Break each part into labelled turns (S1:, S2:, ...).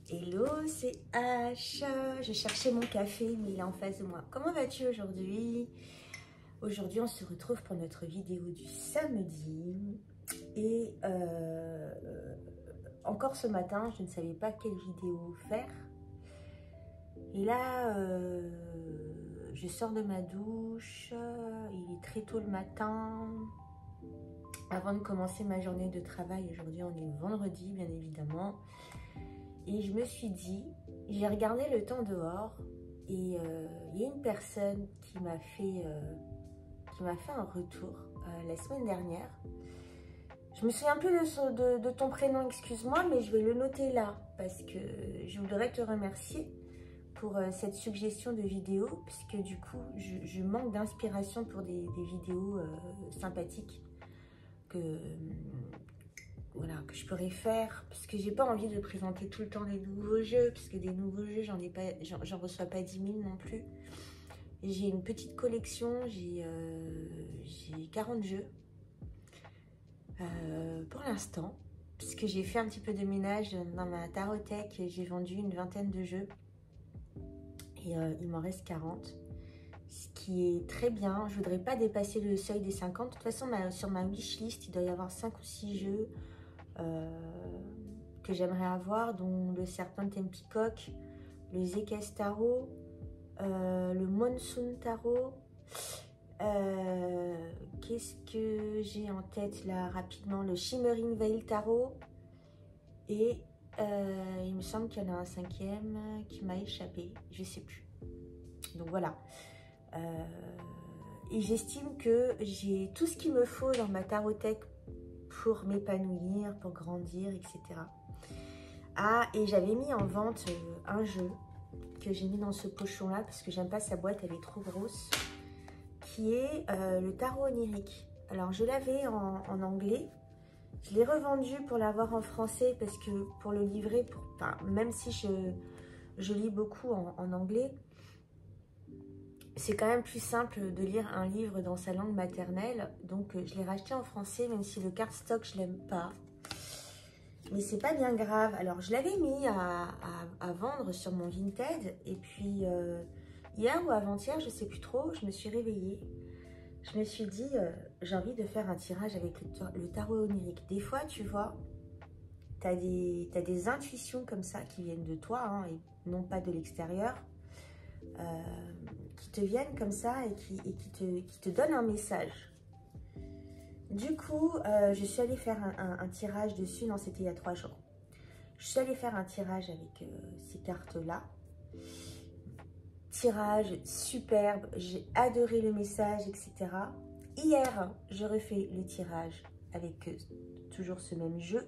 S1: Hello, c'est H. Je cherchais mon café, mais il est en face de moi. Comment vas-tu aujourd'hui? Aujourd'hui, on se retrouve pour notre vidéo du samedi. Et encore ce matin, je ne savais pas quelle vidéo faire. Et là, je sors de ma douche. Il est très tôt le matin. Avant de commencer ma journée de travail, aujourd'hui, on est vendredi, bien évidemment. Et je me suis dit, j'ai regardé le temps dehors et il y a une personne qui m'a fait un retour la semaine dernière. Je me souviens plus de ton prénom, excuse-moi, mais je vais le noter là parce que je voudrais te remercier pour cette suggestion de vidéo puisque du coup, je manque d'inspiration pour des vidéos sympathiques voilà, que je pourrais faire, parce que j'ai pas envie de présenter tout le temps des nouveaux jeux, parce que des nouveaux jeux, j'en reçois pas 10 000 non plus. J'ai une petite collection, j'ai 40 jeux pour l'instant, puisque j'ai fait un petit peu de ménage dans ma tarothèque, j'ai vendu une vingtaine de jeux, et il m'en reste 40. Ce qui est très bien, je voudrais pas dépasser le seuil des 50. De toute façon, sur ma wishlist, il doit y avoir 5 ou 6 jeux que j'aimerais avoir, dont le Serpent and Peacock, le Zekes Tarot, le Monsoon Tarot. Qu'est-ce que j'ai en tête là rapidement? Le Shimmering Veil Tarot. Et il me semble qu'il y en a un cinquième qui m'a échappé, je sais plus. Donc voilà. Et j'estime que j'ai tout ce qu'il me faut dans ma tarothèque pour m'épanouir, pour grandir, etc. Ah, et j'avais mis en vente un jeu que j'ai mis dans ce pochon-là parce que j'aime pas sa boîte, elle est trop grosse, qui est le tarot onirique. Alors, je l'avais en anglais. Je l'ai revendu pour l'avoir en français parce que pour le livrer, même si je lis beaucoup en anglais, c'est quand même plus simple de lire un livre dans sa langue maternelle. Donc, je l'ai racheté en français, même si le cardstock, je l'aime pas. Mais c'est pas bien grave. Alors, je l'avais mis à vendre sur mon Vinted. Et puis, hier ou avant-hier, je sais plus trop, je me suis réveillée. Je me suis dit, j'ai envie de faire un tirage avec le tarot onirique. Des fois, tu vois, t'as des intuitions comme ça qui viennent de toi, hein, et non pas de l'extérieur. Qui te viennent comme ça et qui te donnent un message. Du coup, je suis allée faire un tirage dessus. Non, c'était il y a 3 jours. Je suis allée faire un tirage avec ces cartes-là. Tirage superbe. J'ai adoré le message, etc. Hier, je refais le tirage avec toujours ce même jeu.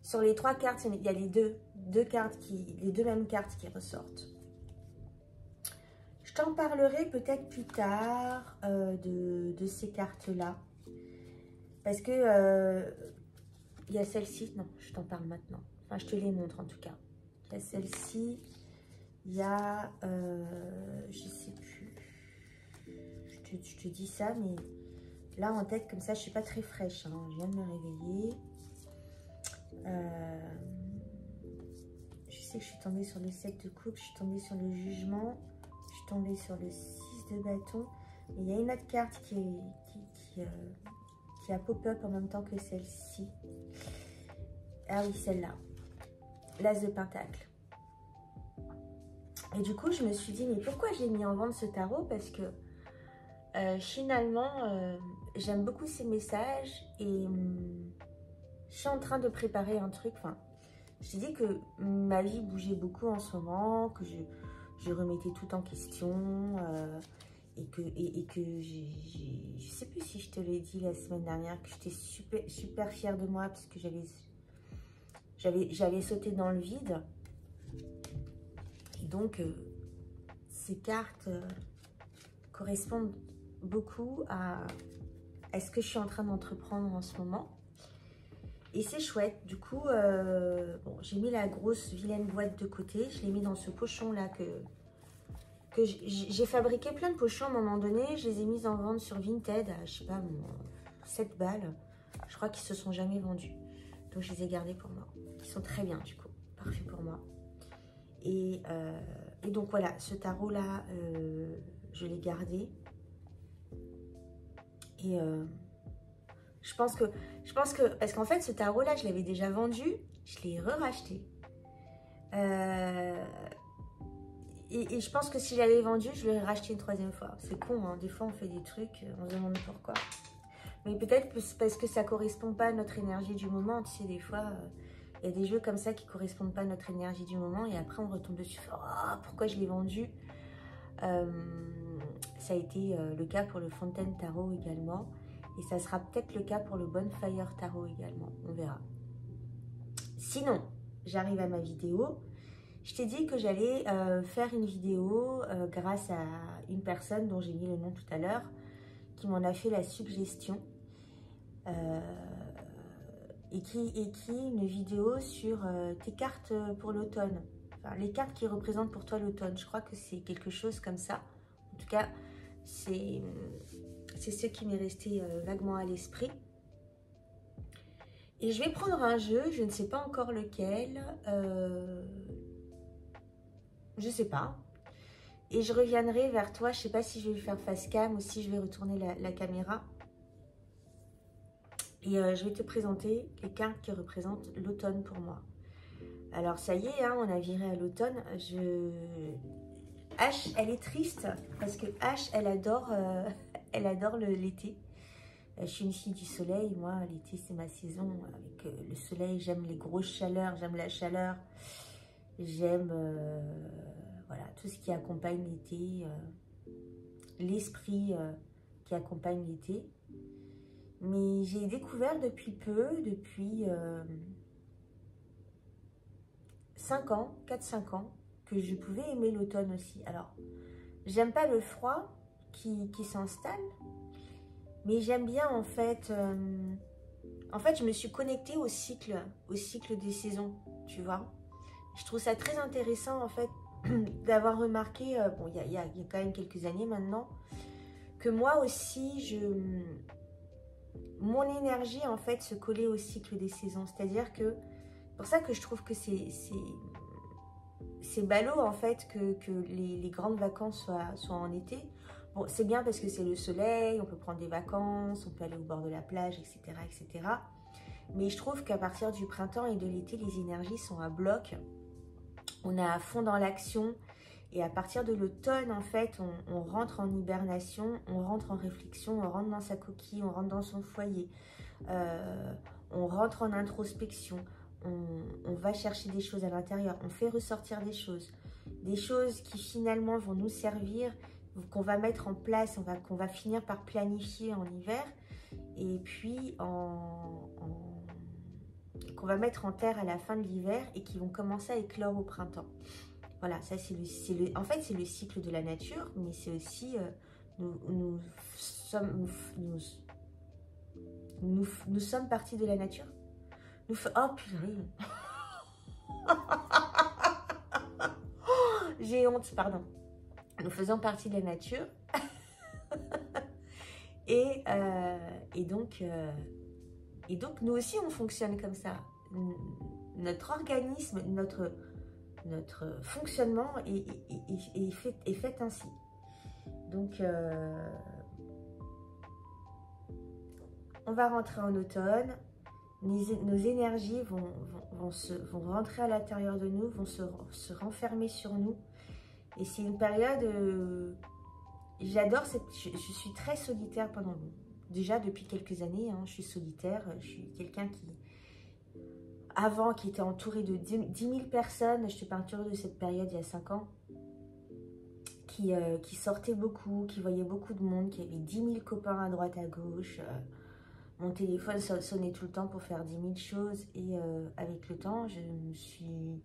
S1: Sur les 3 cartes, il y a les deux mêmes cartes qui ressortent. Je t'en parlerai peut-être plus tard de ces cartes-là. Parce que il y a celle-ci. Non, je t'en parle maintenant. Enfin, je te les montre en tout cas. Il y a celle-ci. Il y a... je sais plus. Je te dis ça, mais là en tête, comme ça, je ne suis pas très fraîche. Hein. Je viens de me réveiller. Je sais que je suis tombée sur le 7 de coupe. Je suis tombée sur le jugement. Je suis tombée sur le 6 de bâton. Et il y a une autre carte qui a pop-up en même temps que celle-ci. Ah oui, celle-là. L'As de Pentacle. Et du coup, je me suis dit, mais pourquoi j'ai mis en vente ce tarot? Parce que finalement, j'aime beaucoup ces messages et je suis en train de préparer un truc. Enfin, je t'ai dit que ma vie bougeait beaucoup en ce moment, que je remettais tout en question et que je sais plus si je te l'ai dit la semaine dernière, que j'étais super fière de moi parce que j'avais sauté dans le vide. Et donc, ces cartes correspondent beaucoup à ce que je suis en train d'entreprendre en ce moment. Et c'est chouette. Du coup, bon, j'ai mis la grosse vilaine boîte de côté. Je l'ai mis dans ce pochon-là que j'ai fabriqué plein de pochons à un moment donné. Je les ai mis en vente sur Vinted à, je sais pas, 7 balles. Je crois qu'ils se sont jamais vendus. Donc, je les ai gardés pour moi. Ils sont très bien, du coup. parfait pour moi. Et donc voilà, ce tarot-là, je l'ai gardé. Et je pense que, parce qu'en fait, ce tarot-là, je l'avais déjà vendu, je l'ai re-racheté. Et je pense que si je l'avais vendu, je l'aurais racheté une troisième fois. C'est con, hein, des fois on fait des trucs, on se demande pourquoi. Mais peut-être parce que ça ne correspond pas à notre énergie du moment. Tu sais, des fois, il y a des jeux comme ça qui ne correspondent pas à notre énergie du moment. Et après, on retombe dessus. Oh, pourquoi je l'ai vendu? Ça a été le cas pour le Fontaine Tarot également. Et ça sera peut-être le cas pour le Bonfire Tarot également. On verra. Sinon, j'arrive à ma vidéo. Je t'ai dit que j'allais faire une vidéo grâce à une personne dont j'ai mis le nom tout à l'heure, qui m'en a fait la suggestion. Et qui une vidéo sur tes cartes pour l'automne. Enfin, les cartes qui représentent pour toi l'automne. Je crois que c'est quelque chose comme ça. En tout cas, c'est ce qui m'est resté vaguement à l'esprit. Et je vais prendre un jeu, je ne sais pas encore lequel. Je ne sais pas. Et je reviendrai vers toi. Je ne sais pas si je vais faire face cam ou si je vais retourner la caméra. Et je vais te présenter les cartes qui représentent l'automne pour moi. Alors ça y est, hein, on a viré à l'automne. H, elle est triste parce que H, elle adore l'été. Je suis une fille du soleil. Moi, l'été, c'est ma saison. Avec le soleil, j'aime les grosses chaleurs, j'aime la chaleur. J'aime voilà, tout ce qui accompagne l'été. L'esprit qui accompagne l'été. Mais j'ai découvert depuis peu, depuis 5 ans, 4-5 ans, que je pouvais aimer l'automne aussi. Alors, j'aime pas le froid qui s'installe, mais j'aime bien en fait, je me suis connectée au cycle des saisons, tu vois. Je trouve ça très intéressant en fait d'avoir remarqué, bon, il y a quand même quelques années maintenant, que moi aussi, mon énergie en fait se collait au cycle des saisons. C'est-à-dire que, pour ça que je trouve que c'est ballot en fait que les grandes vacances soient en été. Bon, c'est bien parce que c'est le soleil, on peut prendre des vacances, on peut aller au bord de la plage, etc. etc. Mais je trouve qu'à partir du printemps et de l'été, les énergies sont à bloc. On est à fond dans l'action. Et à partir de l'automne, en fait, on rentre en hibernation, on rentre en réflexion, on rentre dans sa coquille, on rentre dans son foyer, on rentre en introspection, on va chercher des choses à l'intérieur, on fait ressortir des choses qui finalement vont nous servir, qu'on va mettre en place, qu'on va finir par planifier en hiver, et puis qu'on va mettre en terre à la fin de l'hiver et qui vont commencer à éclore au printemps. Voilà, ça en fait c'est le cycle de la nature, mais c'est aussi nous sommes partie de la nature. Oh purée. J'ai honte, pardon. Nous faisons partie de la nature. et donc nous aussi on fonctionne comme ça. Notre organisme, notre fonctionnement est fait ainsi. Donc, on va rentrer en automne. Nos énergies vont rentrer à l'intérieur de nous, vont se renfermer sur nous. Et c'est une période... j'adore je suis très solitaire pendant... Déjà, depuis quelques années, hein, je suis solitaire. Je suis quelqu'un qui était entouré de 10 000 personnes, je te parle de cette période il y a 5 ans, qui sortait beaucoup, qui voyait beaucoup de monde, qui avait 10 000 copains à droite à gauche. Mon téléphone sonnait tout le temps pour faire 10 000 choses. Et avec le temps, je me suis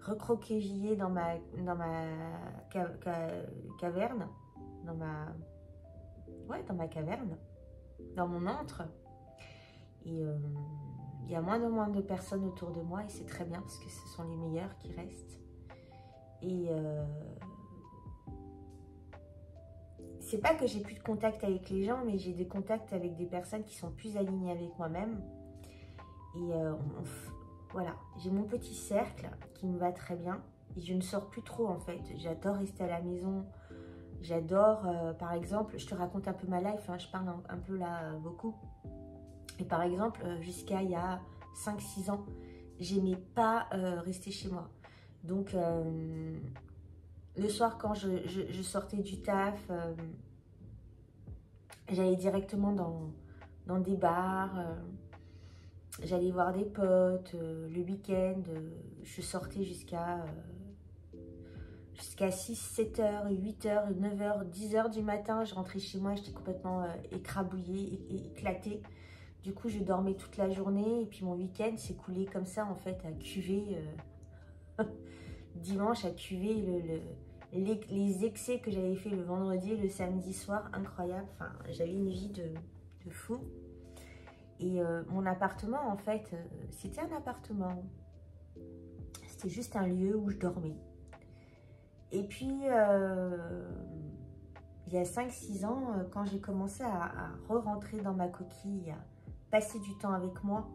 S1: recroquevillée dans ma caverne, dans ma caverne, dans mon antre. Et il y a moins en moins de personnes autour de moi et c'est très bien parce que ce sont les meilleurs qui restent. Et c'est pas que j'ai plus de contact avec les gens, mais j'ai des contacts avec des personnes qui sont plus alignées avec moi-même. Et voilà, j'ai mon petit cercle qui me va très bien. Et je ne sors plus trop en fait. J'adore rester à la maison. J'adore, par exemple, je te raconte un peu ma life, hein, je parle un peu là beaucoup. Et par exemple, jusqu'à il y a 5-6 ans, j'aimais pas rester chez moi. Donc, le soir, quand je sortais du taf, j'allais directement dans des bars, j'allais voir des potes, le week-end, je sortais jusqu'à 6, 7 heures, 8 heures, 9 heures, 10 heures du matin. Je rentrais chez moi, j'étais complètement écrabouillée, éclatée. Du coup, je dormais toute la journée et puis mon week-end s'écoulait comme ça, en fait, à cuver. Dimanche, à cuver les excès que j'avais fait le vendredi et le samedi soir. Incroyable. Enfin, j'avais une vie de fou. Et mon appartement, en fait, c'était un appartement. C'était juste un lieu où je dormais. Et puis, il y a 5-6 ans, quand j'ai commencé à re-rentrer dans ma coquille, à passer du temps avec moi,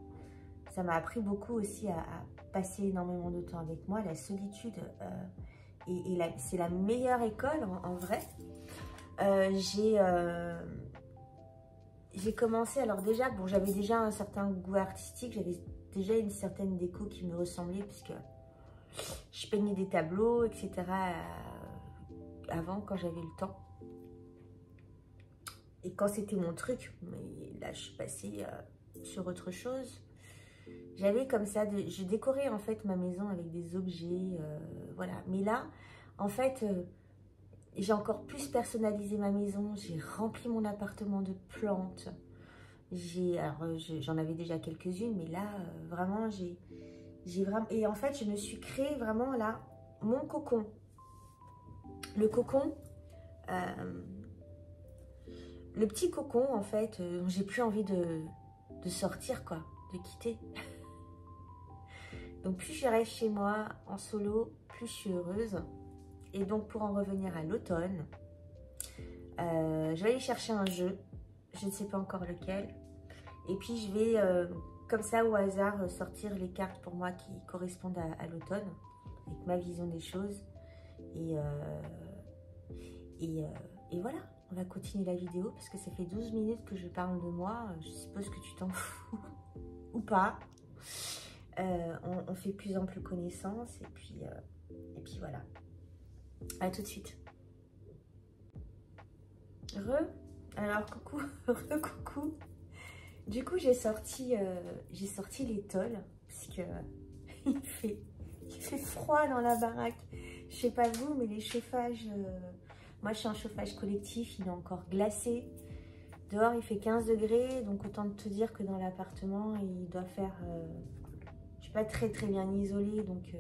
S1: ça m'a appris beaucoup aussi à passer énormément de temps avec moi. La solitude, c'est la meilleure école en vrai. J'ai commencé, alors déjà, bon, j'avais déjà un certain goût artistique, j'avais déjà une certaine déco qui me ressemblait, puisque je peignais des tableaux, etc. Avant, quand j'avais le temps. Et quand c'était mon truc, mais là, je suis passée sur autre chose. J'avais comme ça, je décorais en fait ma maison avec des objets, voilà. Mais là, en fait, j'ai encore plus personnalisé ma maison. J'ai rempli mon appartement de plantes. J'en avais déjà quelques-unes, mais là, vraiment, j'ai vraiment... Et en fait, je me suis créé vraiment là, mon cocon. Le cocon, le petit cocon, en fait, j'ai plus envie de sortir, quoi, de quitter. Donc, plus je reste chez moi en solo, plus je suis heureuse. Et donc, pour en revenir à l'automne, je vais aller chercher un jeu. Je ne sais pas encore lequel. Et puis, je vais, comme ça, au hasard, sortir les cartes pour moi qui correspondent à l'automne, avec ma vision des choses. Et voilà, on va continuer la vidéo parce que ça fait 12 minutes que je parle de moi. Je suppose que tu t'en fous ou pas. On fait plus ample connaissance et puis voilà. À tout de suite. Alors coucou, coucou. Du coup j'ai sorti l'étole puisque il fait froid dans la baraque. Je sais pas vous, mais les chauffages, moi je suis en chauffage collectif, il est encore glacé. Dehors il fait 15 degrés, donc autant te dire que dans l'appartement il doit faire, je suis pas très bien isolée, donc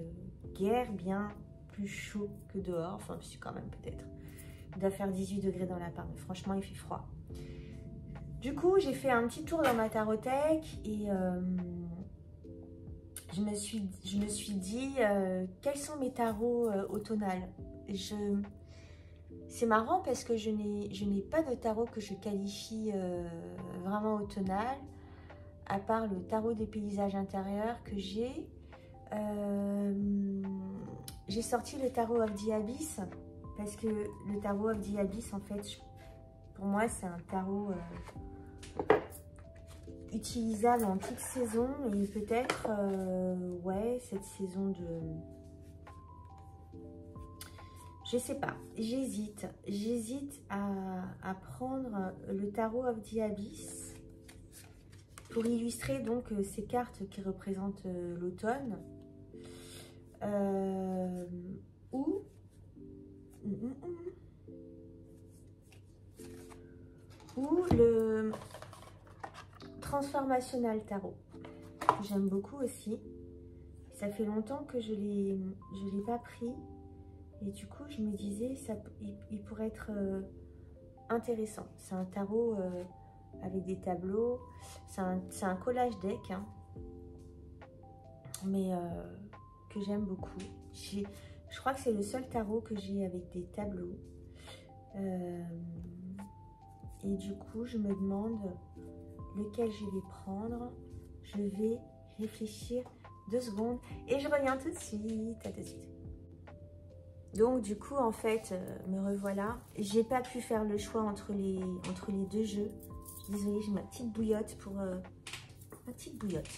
S1: guère bien plus chaud que dehors, enfin je suis quand même peut-être. Il doit faire 18 degrés dans l'appart, mais franchement il fait froid. Du coup j'ai fait un petit tour dans ma tarothèque et je me suis dit quels sont mes tarots automnales. C'est marrant parce que je n'ai pas de tarot que je qualifie vraiment automnal, à part le tarot des paysages intérieurs que j'ai. J'ai sorti le tarot of the Abyss parce que le tarot of the Abyss, en fait, pour moi, c'est un tarot utilisable en toute saison et peut-être, ouais, cette saison de... Je sais pas, j'hésite à prendre le tarot of the Abyss pour illustrer donc ces cartes qui représentent l'automne ou le Transformational Tarot que j'aime beaucoup aussi. Ça fait longtemps que je l'ai pas pris et du coup je me disais il pourrait être intéressant. C'est un tarot avec des tableaux, c'est un collage deck, hein, mais que j'aime beaucoup. Je crois que c'est le seul tarot que j'ai avec des tableaux. Et du coup, je me demande lequel je vais prendre. Je vais réfléchir 2 secondes. Et je reviens tout de suite. À tout de suite. Donc du coup, en fait, me revoilà. J'ai pas pu faire le choix entre les 2 jeux. Désolée, j'ai ma petite bouillotte pour... ma petite bouillotte.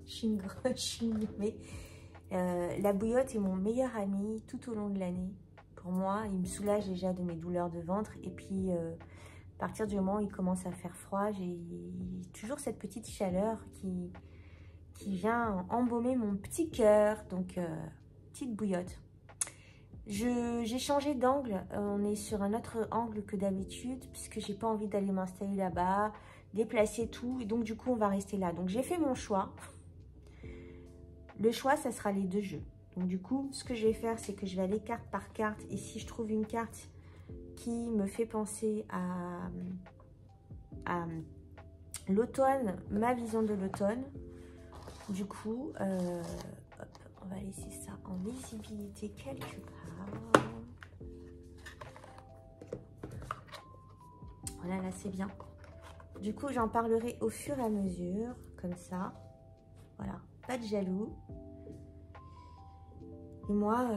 S1: Je suis une mais la bouillotte est mon meilleur ami tout au long de l'année. Pour moi, il me soulage déjà de mes douleurs de ventre. Et puis, à partir du moment où il commence à faire froid, j'ai toujours cette petite chaleur qui vient embaumer mon petit cœur. Donc, petite bouillotte. J'ai changé d'angle. On est sur un autre angle que d'habitude, puisque j'ai pas envie d'aller m'installer là-bas, déplacer tout. Et donc, du coup, on va rester là. Donc, j'ai fait mon choix. Le choix, ça sera les 2 jeux. Donc, du coup, ce que je vais faire, c'est que je vais aller carte par carte. Et si je trouve une carte qui me fait penser à l'automne, ma vision de l'automne, du coup, hop, on va laisser ça en visibilité quelque part. Voilà, là, c'est bien. Du coup, j'en parlerai au fur et à mesure, comme ça. Voilà, pas de jaloux. Et moi,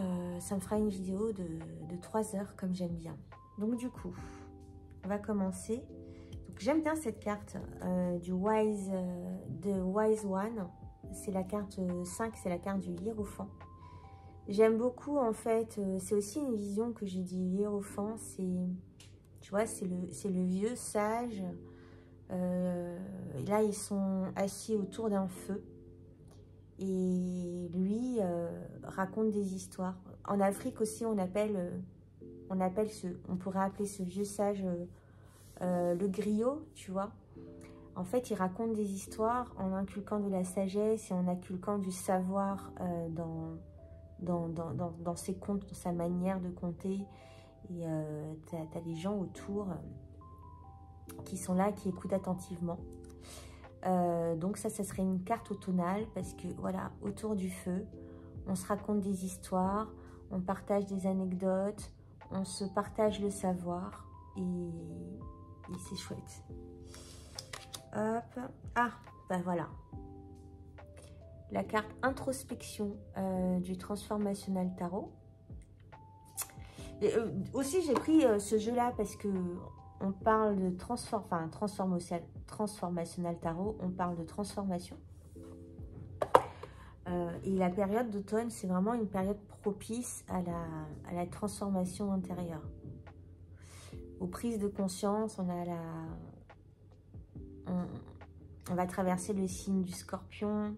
S1: ça me fera une vidéo de 3 heures, comme j'aime bien. Donc, du coup, on va commencer. J'aime bien cette carte de Wise One. C'est la carte 5, c'est la carte du Hiérophant. J'aime beaucoup, en fait, c'est aussi une vision que j'ai dit Hiérophant. Tu vois, c'est le vieux sage. Là, ils sont assis autour d'un feu. Et lui raconte des histoires. En Afrique aussi, on pourrait appeler ce vieux sage le griot, tu vois. En fait, il raconte des histoires en inculquant de la sagesse et en inculquant du savoir dans ses contes, dans sa manière de conter. Et t'as des gens autour qui sont là, qui écoutent attentivement. Donc ça serait une carte automnale parce que voilà, autour du feu, on se raconte des histoires, on partage des anecdotes, on se partage le savoir et c'est chouette. Hop, ah, ben voilà. La carte introspection du Transformational Tarot. Et, aussi, j'ai pris ce jeu-là parce que on parle de Transformational Tarot, on parle de transformation. Et la période d'automne, c'est vraiment une période propice à la transformation intérieure. Aux prises de conscience, on va traverser le signe du Scorpion.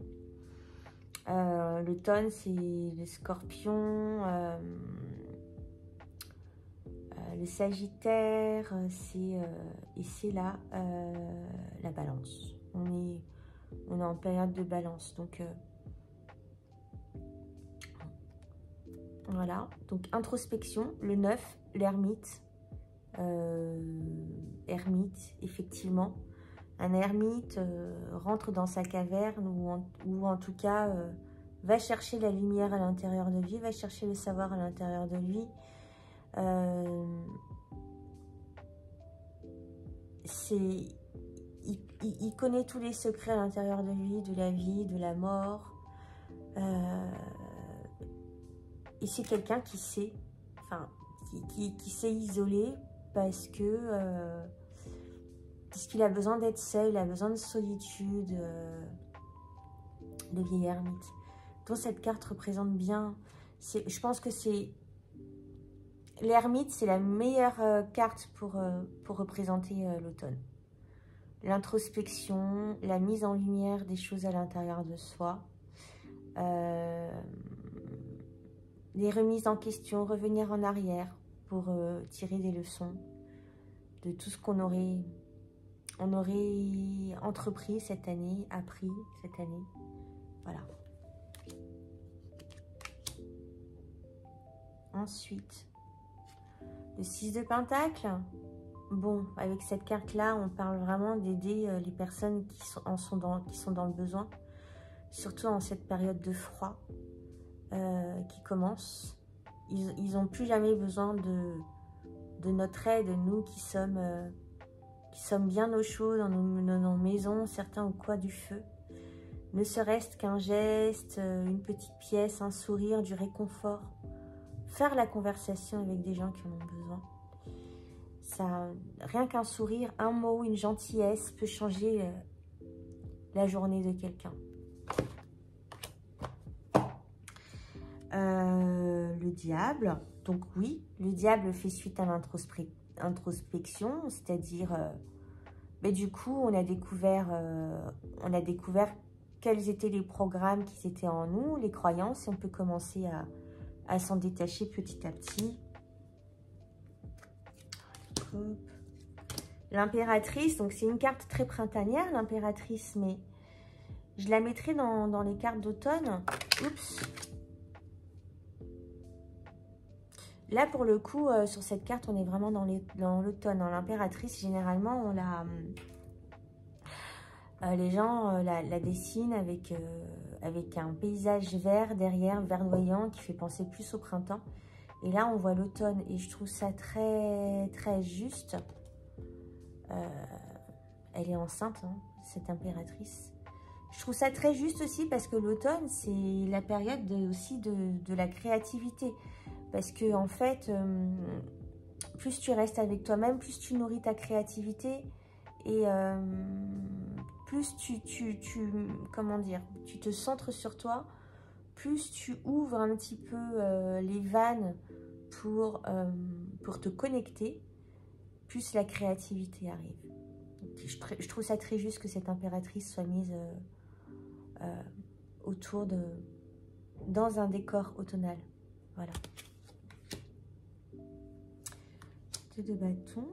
S1: L'automne, c'est le Scorpion. Le Sagittaire, et c'est là la Balance. On est en période de Balance. Donc, voilà. Donc, introspection. Le 9, l'ermite. Ermite, effectivement. Un ermite rentre dans sa caverne ou en tout cas va chercher la lumière à l'intérieur de lui, va chercher le savoir à l'intérieur de lui. Il connaît tous les secrets à l'intérieur de lui, de la vie, de la mort. Et c'est quelqu'un qui sait, enfin, qui s'est isolé parce qu'il a besoin d'être seul, il a besoin de solitude, le vieil ermite. Donc cette carte représente bien, je pense que c'est l'ermite, c'est la meilleure carte pour représenter l'automne. L'introspection, la mise en lumière des choses à l'intérieur de soi, les remises en question, revenir en arrière pour tirer des leçons de tout ce qu'on aurait entrepris cette année, appris cette année. Voilà. Ensuite, le 6 de Pentacle. Bon, avec cette carte-là, on parle vraiment d'aider les personnes qui sont dans le besoin. Surtout en cette période de froid qui commence. Ils n'ont plus jamais besoin de notre aide, nous qui sommes bien au chaud dans nos maisons, certains au coin du feu. Ne serait-ce qu'un geste, une petite pièce, un sourire, du réconfort. Faire la conversation avec des gens qui en ont besoin. Ça, rien qu'un sourire, un mot, une gentillesse peut changer la journée de quelqu'un. Le diable. Donc oui, le diable fait suite à l'introspection, c'est-à-dire, du coup, on a découvert quels étaient les programmes qui étaient en nous, les croyances, et on peut commencer à s'en détacher petit à petit. L'impératrice, donc c'est une carte très printanière, l'impératrice, mais je la mettrai dans les cartes d'automne. Oups. Là, pour le coup, sur cette carte, on est vraiment dans l'automne. Dans l'impératrice, généralement, on la... les gens la dessinent avec un paysage vert derrière, verdoyant, qui fait penser plus au printemps. Et là, on voit l'automne. Et je trouve ça très, très juste. Elle est enceinte, hein, cette impératrice. Je trouve ça très juste aussi parce que l'automne, c'est la période aussi de la créativité. Parce que, en fait, plus tu restes avec toi-même, plus tu nourris ta créativité et plus comment dire, tu te centres sur toi, plus tu ouvres un petit peu les vannes pour te connecter, plus la créativité arrive. Je trouve ça très juste que cette impératrice soit mise dans un décor automnal. Voilà. 2 de bâton.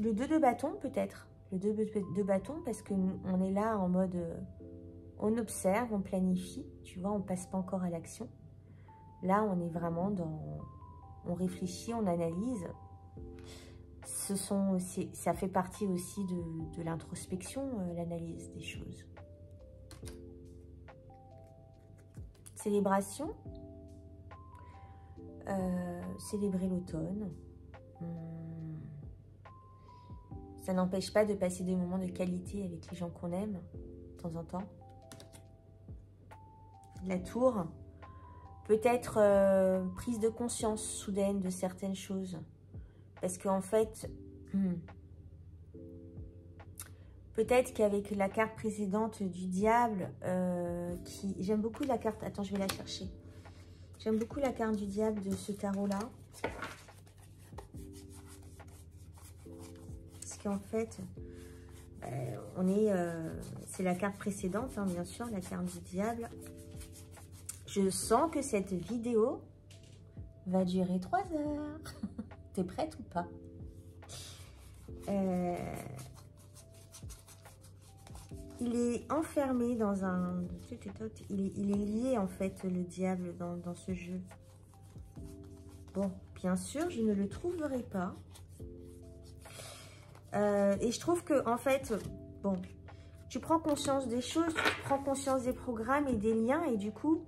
S1: Le 2 de bâton peut-être. Le 2 de bâton parce qu'on est là en mode... on observe, on planifie. Tu vois, on passe pas encore à l'action. Là, on est vraiment dans... On réfléchit, on analyse. Ça fait partie aussi de l'introspection, l'analyse des choses. Célébration. Célébrer l'automne. Ça n'empêche pas de passer des moments de qualité avec les gens qu'on aime, de temps en temps. La tour. Peut-être prise de conscience soudaine de certaines choses. Parce qu'en fait, peut-être qu'avec la carte précédente du diable, j'aime beaucoup la carte... Attends, je vais la chercher. J'aime beaucoup la carte du diable de ce tarot-là. Parce qu'en fait, c'est la carte précédente, hein, bien sûr, la carte du diable. Je sens que cette vidéo va durer 3 heures. T'es prête ou pas? Il est enfermé dans un... Il est lié, en fait, le diable, dans ce jeu. Bon, bien sûr, je ne le trouverai pas. Et je trouve que, en fait, bon, tu prends conscience des choses, tu prends conscience des programmes et des liens, et du coup,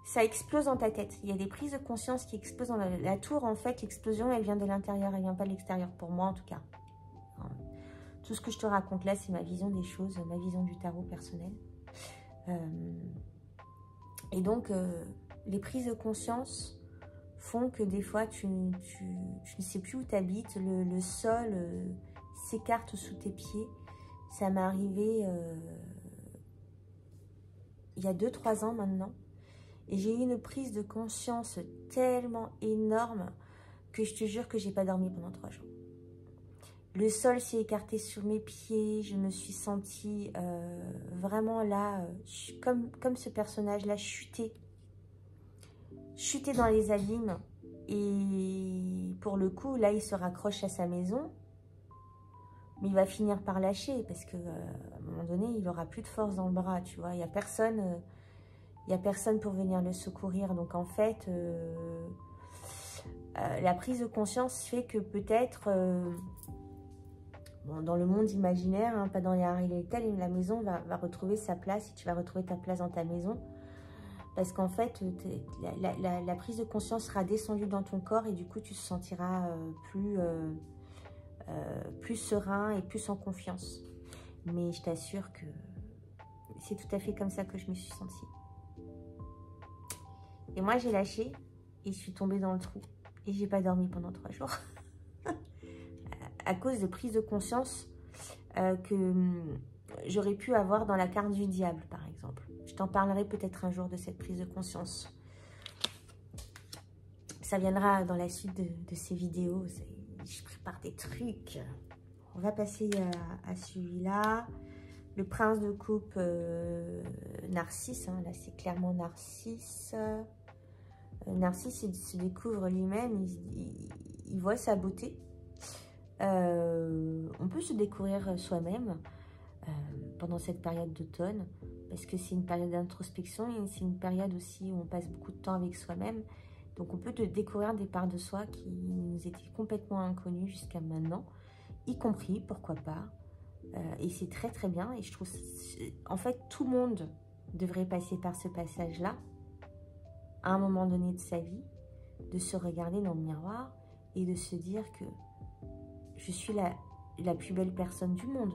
S1: ça explose dans ta tête. Il y a des prises de conscience qui explosent dans la tour. En fait, l'explosion, elle vient de l'intérieur, elle vient pas de l'extérieur, pour moi en tout cas. Tout ce que je te raconte là, c'est ma vision des choses, ma vision du tarot personnel. Et donc, les prises de conscience font que des fois, tu ne sais plus où tu habites, le sol s'écarte sous tes pieds. Ça m'est arrivé il y a 2-3 ans maintenant. Et j'ai eu une prise de conscience tellement énorme que je te jure que j'ai pas dormi pendant 3 jours. Le sol s'est écarté sur mes pieds, je me suis sentie vraiment là, comme ce personnage-là, chuter dans les abîmes. Et pour le coup, là, il se raccroche à sa maison, mais il va finir par lâcher parce qu'à un moment donné, il n'aura plus de force dans le bras, tu vois. Il n'y a personne pour venir le secourir. Donc, en fait, la prise de conscience fait que peut-être... Bon, dans le monde imaginaire, hein, pas dans la réalité, la maison va retrouver sa place et tu vas retrouver ta place dans ta maison. Parce qu'en fait, la prise de conscience sera descendue dans ton corps et du coup, tu te sentiras plus serein et plus en confiance. Mais je t'assure que c'est tout à fait comme ça que je me suis sentie. Et moi, j'ai lâché et je suis tombée dans le trou. Et j'ai pas dormi pendant 3 jours. À cause de prise de conscience que j'aurais pu avoir dans la carte du diable, par exemple. Je t'en parlerai peut-être un jour de cette prise de conscience. Ça viendra dans la suite de ces vidéos. Je prépare des trucs. On va passer à celui-là. Le prince de coupe Narcisse. Hein, là, c'est clairement Narcisse. Narcisse, il se découvre lui-même. Il voit sa beauté. On peut se découvrir soi-même pendant cette période d'automne. Parce que c'est une période d'introspection. Et c'est une période aussi où on passe beaucoup de temps avec soi-même. Donc, on peut découvrir des parts de soi qui nous étaient complètement inconnues jusqu'à maintenant, y compris, pourquoi pas. Et c'est très, très bien. Et je trouve, en fait, tout le monde devrait passer par ce passage-là, à un moment donné de sa vie, de se regarder dans le miroir et de se dire que je suis la plus belle personne du monde.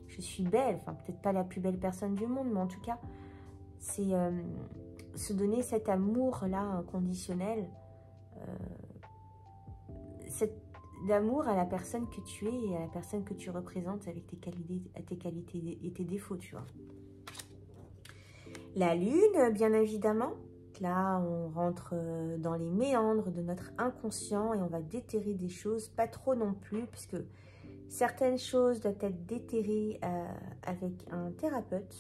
S1: Je suis belle, enfin, peut-être pas la plus belle personne du monde, mais en tout cas, c'est... se donner cet amour-là inconditionnel, l'amour à la personne que tu es et à la personne que tu représentes avec tes qualités et tes défauts, tu vois. La lune, bien évidemment. Là, on rentre dans les méandres de notre inconscient et on va déterrer des choses, pas trop non plus, puisque certaines choses doivent être déterrées avec un thérapeute.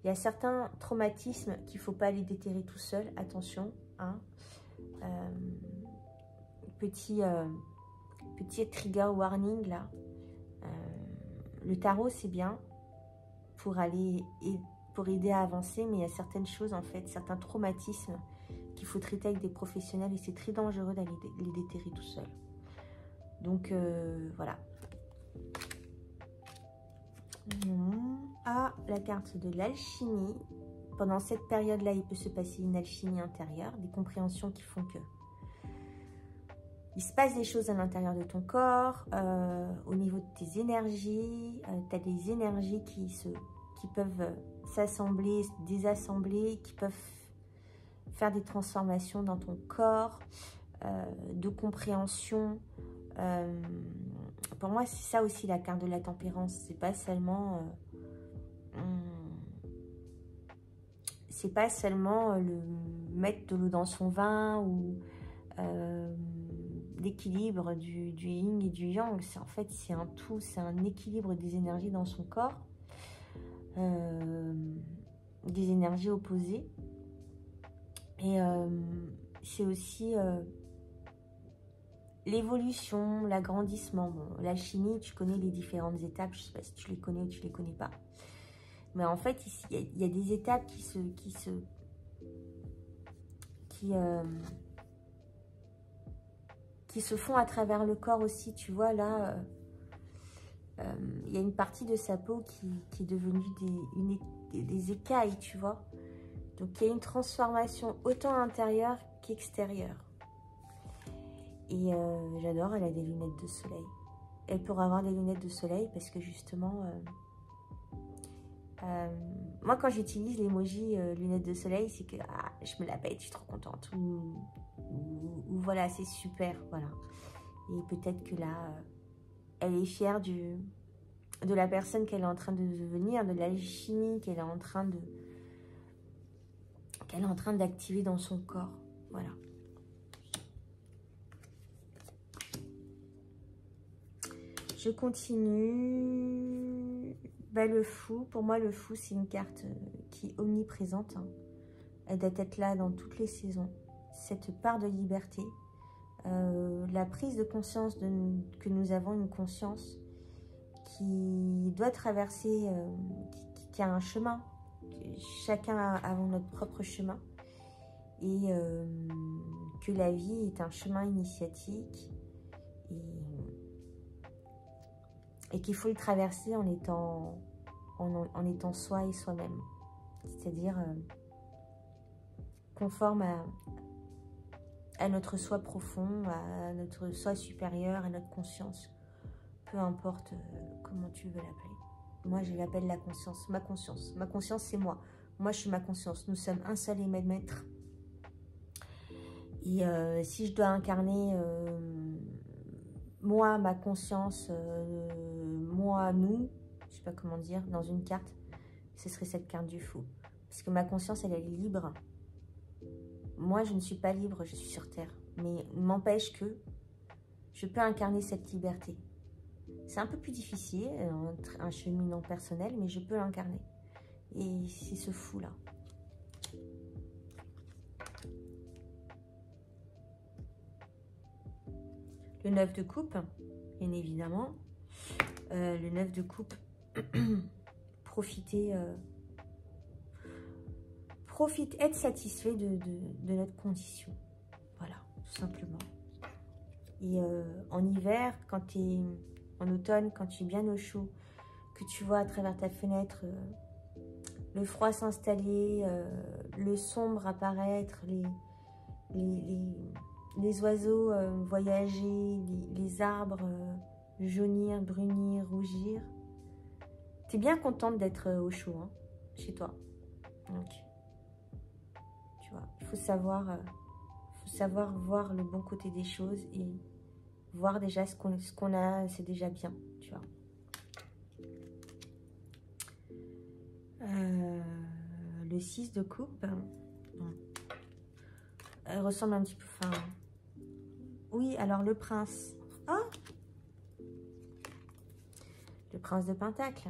S1: Il y a certains traumatismes qu'il ne faut pas les déterrer tout seul, attention. Hein. Petit trigger warning là. Le tarot c'est bien pour aider à avancer, mais il y a certaines choses en fait, certains traumatismes qu'il faut traiter avec des professionnels et c'est très dangereux d'aller les déterrer tout seul. Donc voilà. La carte de l'alchimie. Pendant cette période-là, il peut se passer une alchimie intérieure, des compréhensions qui font que il se passe des choses à l'intérieur de ton corps, au niveau de tes énergies. Tu as des énergies qui peuvent s'assembler, se désassembler, qui peuvent faire des transformations dans ton corps, de compréhension. Pour moi, c'est ça aussi la carte de la tempérance. C'est pas seulement le mettre de l'eau dans son vin ou l'équilibre du yin et du yang. En fait, c'est un tout, c'est un équilibre des énergies dans son corps, des énergies opposées. Et c'est aussi l'évolution, l'agrandissement. Bon, la chimie, tu connais les différentes étapes. Je ne sais pas si tu les connais ou tu ne les connais pas. Mais en fait, il y a des étapes qui se font à travers le corps aussi. Tu vois, là, il y a une partie de sa peau qui est devenue des écailles, tu vois. Donc, il y a une transformation autant intérieure qu'extérieure. Et j'adore, elle a des lunettes de soleil. Elle pourra avoir des lunettes de soleil parce que justement, moi quand j'utilise l'emoji lunettes de soleil, c'est que je me la pète, je suis trop contente. Ou voilà, c'est super, voilà. Et peut-être que là, elle est fière de la personne qu'elle est en train de devenir, de l'alchimie qu'elle est en train d'activer dans son corps, voilà. Je continue. Le fou, pour moi le fou c'est une carte qui est omniprésente. Hein. Elle doit être là dans toutes les saisons. Cette part de liberté, la prise de conscience que nous avons une conscience qui doit traverser, qui a un chemin. Chacun avons notre propre chemin. Et que la vie est un chemin initiatique. Et qu'il faut le traverser en étant soi et soi-même. C'est-à-dire conforme à notre soi profond, à notre soi supérieur, à notre conscience. Peu importe comment tu veux l'appeler. Moi, je l'appelle la conscience. Ma conscience. Ma conscience, c'est moi. Moi, je suis ma conscience. Nous sommes un seul et même maître. Et si je dois incarner moi, ma conscience, moi, nous, je sais pas comment dire, dans une carte, ce serait cette carte du fou. Parce que ma conscience, elle est libre. Moi, je ne suis pas libre, je suis sur Terre. Mais il m'empêche que je peux incarner cette liberté. C'est un peu plus difficile, un cheminement personnel, mais je peux l'incarner. Et c'est ce fou-là. Le 9 de coupe, bien évidemment. Le 9 de coupe, profiter, être satisfait de notre condition. Voilà, tout simplement. Et en hiver, quand tu es en automne, quand tu es bien au chaud, que tu vois à travers ta fenêtre le froid s'installer, le sombre apparaître, les oiseaux voyager, les arbres jaunir, brunir, rougir. Tu es bien contente d'être au chaud, hein, chez toi. Donc, tu vois, il faut savoir voir le bon côté des choses et voir déjà ce qu'on a, c'est déjà bien, tu vois. Le 6 de coupe, elle ressemble un petit peu... Enfin, oui, alors le prince. Oh, le prince de Pentacle.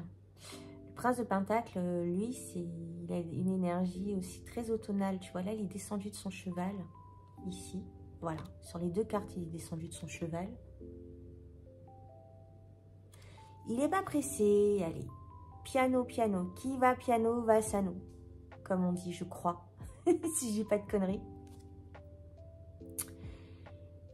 S1: Le prince de Pentacle, lui, il a une énergie aussi très automnale. Tu vois, là, il est descendu de son cheval, ici. Voilà, sur les deux cartes, il est descendu de son cheval. Il n'est pas pressé, allez. Piano, piano. Qui va piano, va sano. Comme on dit, je crois. Si j'ai pas de conneries.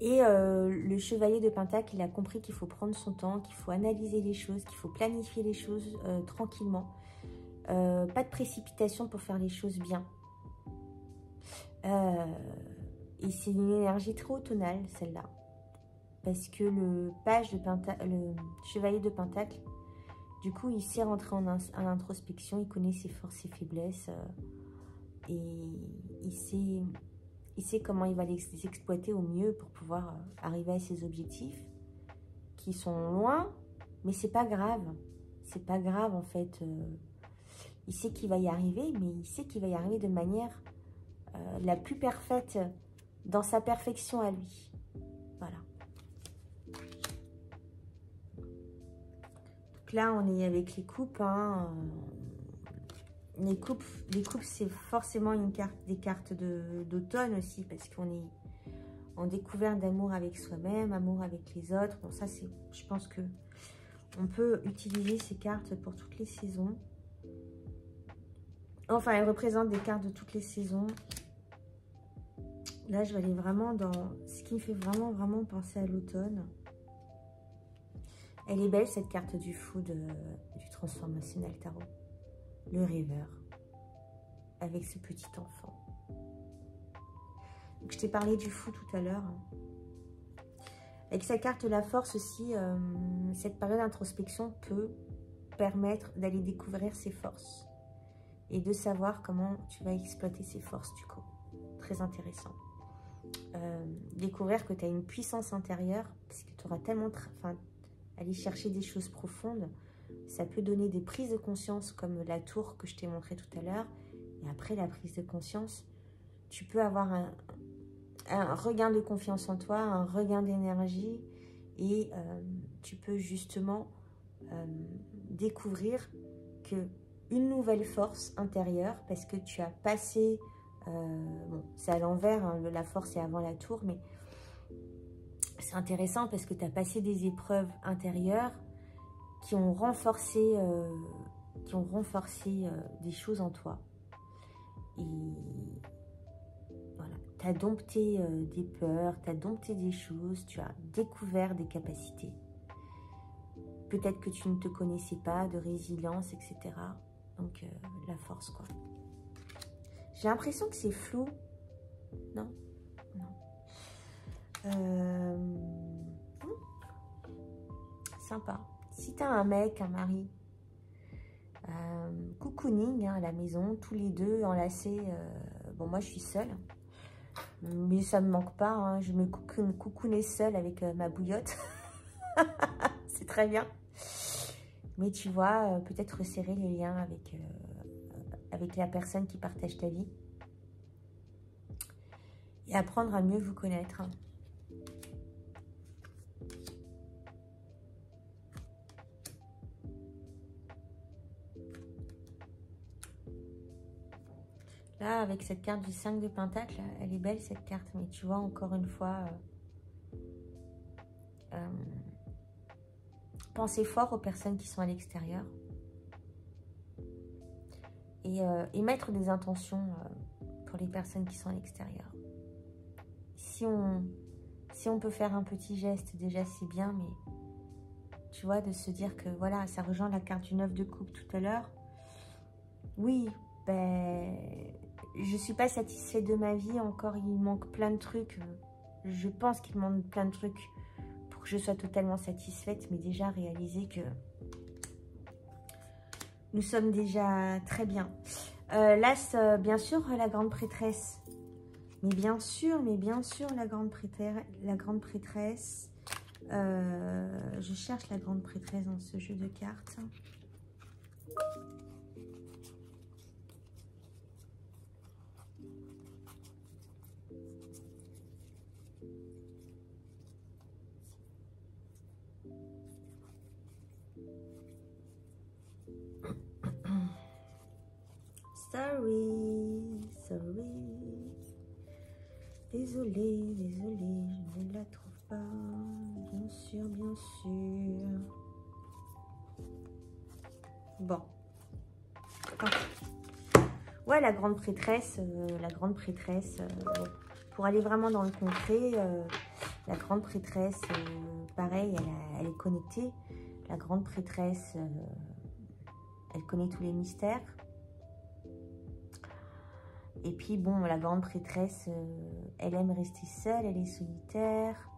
S1: Et le chevalier de Pentacle, il a compris qu'il faut prendre son temps, qu'il faut analyser les choses, qu'il faut planifier les choses tranquillement. Pas de précipitation pour faire les choses bien. Et c'est une énergie très automnale, celle-là. Parce que le chevalier de Pentacle, du coup, il sait rentrer en introspection, il connaît ses forces et faiblesses. Et il sait comment il va les exploiter au mieux pour pouvoir arriver à ses objectifs qui sont loin, mais c'est pas grave. C'est pas grave en fait. Il sait qu'il va y arriver, mais il sait qu'il va y arriver de manière la plus parfaite, dans sa perfection à lui. Voilà. Donc là, on est avec les coupes. Hein. Les coupes c'est forcément des cartes d'automne aussi, parce qu'on est en découverte d'amour avec soi-même, amour avec les autres. Bon, ça, je pense que on peut utiliser ces cartes pour toutes les saisons. Enfin, elles représentent des cartes de toutes les saisons. Là, je vais aller vraiment dans ce qui me fait vraiment penser à l'automne. Elle est belle, cette carte du fou du transformationnel tarot. Le rêveur. Avec ce petit enfant. Donc, je t'ai parlé du fou tout à l'heure. Avec sa carte la force aussi, cette période d'introspection peut permettre d'aller découvrir ses forces. Et de savoir comment tu vas exploiter ces forces du coup. Très intéressant. Découvrir que tu as une puissance intérieure, parce que tu auras tellement... Enfin, aller chercher des choses profondes, ça peut donner des prises de conscience comme la tour que je t'ai montré tout à l'heure. Et après la prise de conscience, tu peux avoir un regain de confiance en toi, un regain d'énergie. Et tu peux justement découvrir que une nouvelle force intérieure, parce que tu as passé, bon, c'est à l'envers, hein, la force est avant la tour, mais c'est intéressant parce que tu as passé des épreuves intérieures qui ont renforcé des choses en toi. Et voilà, tu as dompté des peurs, tu as dompté des choses, tu as découvert des capacités. Peut-être que tu ne te connaissais pas, de résilience, etc. Donc, la force, quoi. J'ai l'impression que c'est flou. Non? Non. Sympa. Si tu as un mec, un mari, cocooning hein, à la maison, tous les deux enlacés. Bon, moi, je suis seule. Mais ça me manque pas. Hein, je me cocooner seule avec ma bouillotte. C'est très bien. Mais tu vois, peut-être resserrer les liens avec la personne qui partage ta vie. Et apprendre à mieux vous connaître. Là, avec cette carte du 5 de Pentacle, elle est belle cette carte. Mais tu vois, encore une fois, pensez fort aux personnes qui sont à l'extérieur. Et mettre des intentions pour les personnes qui sont à l'extérieur. Si on peut faire un petit geste, déjà c'est bien, mais tu vois, de se dire que voilà, ça rejoint la carte du 9 de coupe tout à l'heure. Oui, ben, je suis pas satisfaite de ma vie, encore il manque plein de trucs. Je pense qu'il manque plein de trucs pour que je sois totalement satisfaite, mais déjà réaliser que nous sommes déjà très bien. Là, bien sûr, la grande prêtresse. Mais bien sûr, la grande prêtresse. Je cherche la grande prêtresse dans ce jeu de cartes. Sorry. Désolée, je ne la trouve pas. Bien sûr. Bon. Ouais, la grande prêtresse, pour aller vraiment dans le concret, la grande prêtresse, pareil, elle est connectée. La grande prêtresse, elle connaît tous les mystères. Et puis, bon, la grande prêtresse, elle aime rester seule, elle est solitaire.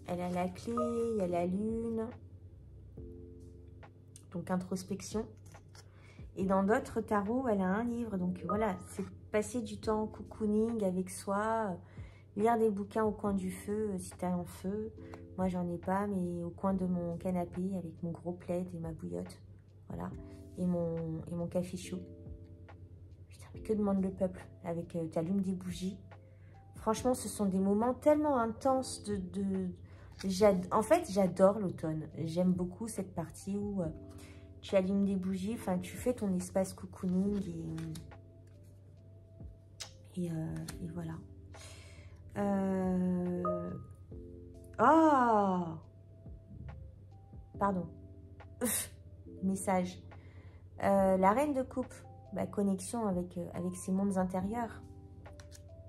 S1: Elle a la clé, il y a la lune. Donc, introspection. Et dans d'autres tarots, elle a un livre. Donc, voilà, c'est passer du temps en cocooning avec soi. Lire des bouquins au coin du feu, si tu as un feu. Moi, j'en ai pas, mais au coin de mon canapé, avec mon gros plaid et ma bouillotte. Voilà. Et mon café chaud. Putain, mais que demande le peuple? Avec tu allumes des bougies. Franchement, ce sont des moments tellement intenses En fait, j'adore l'automne. J'aime beaucoup cette partie où tu allumes des bougies. Enfin, tu fais ton espace cocooning et voilà. Oh, pardon. Message. La reine de coupe, connexion avec ses mondes intérieurs.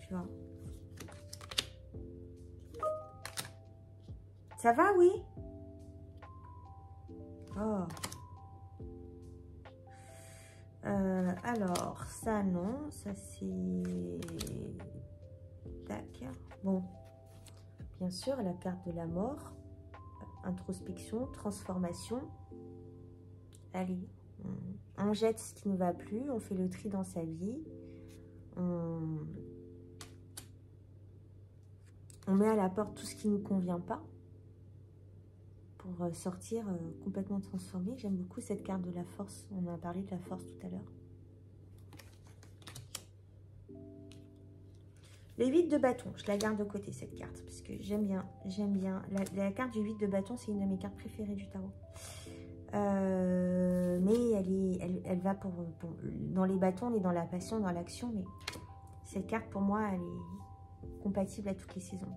S1: Tu vois. Ça va, oui? Oh. Alors, ça non. Ça c'est... Tac. Bon. Bien sûr, la carte de la mort. Introspection, transformation. Allez, on jette ce qui ne va plus, on fait le tri dans sa vie, on met à la porte tout ce qui ne nous convient pas pour sortir complètement transformé. J'aime beaucoup cette carte de la force, on a parlé de la force tout à l'heure. Les 8 de bâton, je la garde de côté cette carte, parce que j'aime bien. La carte du 8 de bâton, c'est une de mes cartes préférées du tarot. Mais elle va dans les bâtons, on est dans la passion, dans l'action, mais cette carte pour moi elle est compatible à toutes les saisons.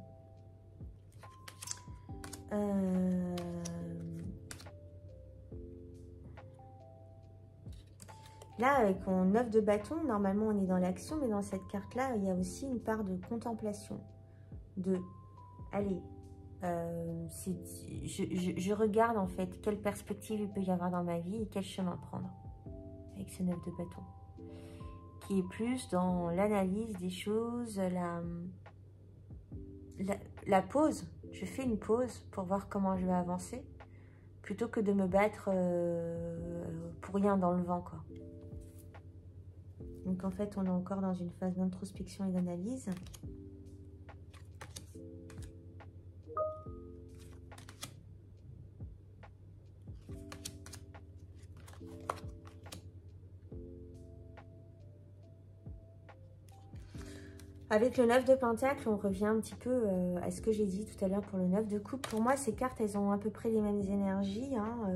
S1: Là avec mon 9 de bâton, normalement on est dans l'action, mais dans cette carte là il y a aussi une part de contemplation, allez, je regarde en fait quelle perspective il peut y avoir dans ma vie et quel chemin prendre avec ce 9 de bâton, qui est plus dans l'analyse des choses, la pause, Je fais une pause pour voir comment je vais avancer, plutôt que de me battre pour rien dans le vent, quoi. Donc en fait, on est encore dans une phase d'introspection et d'analyse. Avec le 9 de Pentacle, on revient un petit peu à ce que j'ai dit tout à l'heure pour le 9 de Coupe. Pour moi, ces cartes, elles ont à peu près les mêmes énergies. Hein.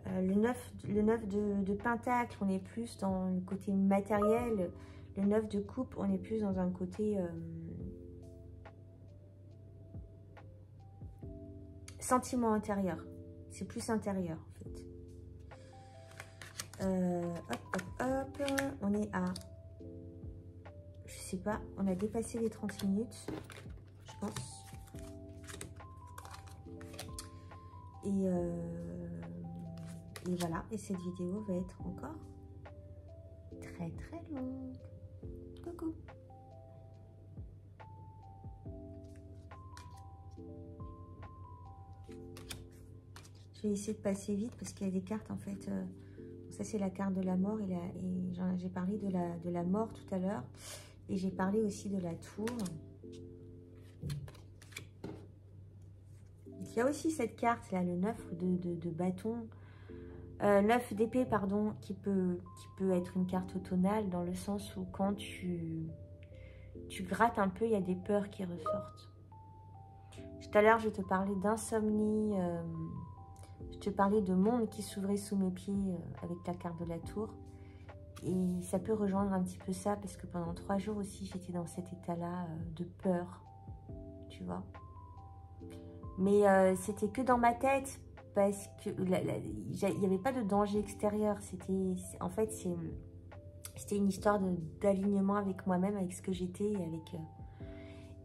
S1: Le 9 de Pentacle, on est plus dans le côté matériel. Le 9 de Coupe, on est plus dans un côté sentiment intérieur. C'est plus intérieur, en fait. Hop. On est à... Je sais pas, on a dépassé les 30 minutes, je pense. Et voilà, et cette vidéo va être encore très très longue. Coucou. Je vais essayer de passer vite parce qu'il y a des cartes en fait. Ça c'est la carte de la mort et j'ai parlé de la mort tout à l'heure. Et j'ai parlé aussi de la tour. Il y a aussi cette carte là, le 9 de bâton. 9 d'épée, pardon, qui peut être une carte automnale dans le sens où quand tu grattes un peu, il y a des peurs qui ressortent. Tout à l'heure, je te parlais d'insomnie. Je te parlais de monde qui s'ouvrait sous mes pieds avec la carte de la tour. Et ça peut rejoindre un petit peu ça, parce que pendant 3 jours aussi, j'étais dans cet état-là de peur, tu vois. Mais c'était que dans ma tête, parce que il n'y avait pas de danger extérieur. En fait, c'était une histoire d'alignement avec moi-même, avec ce que j'étais,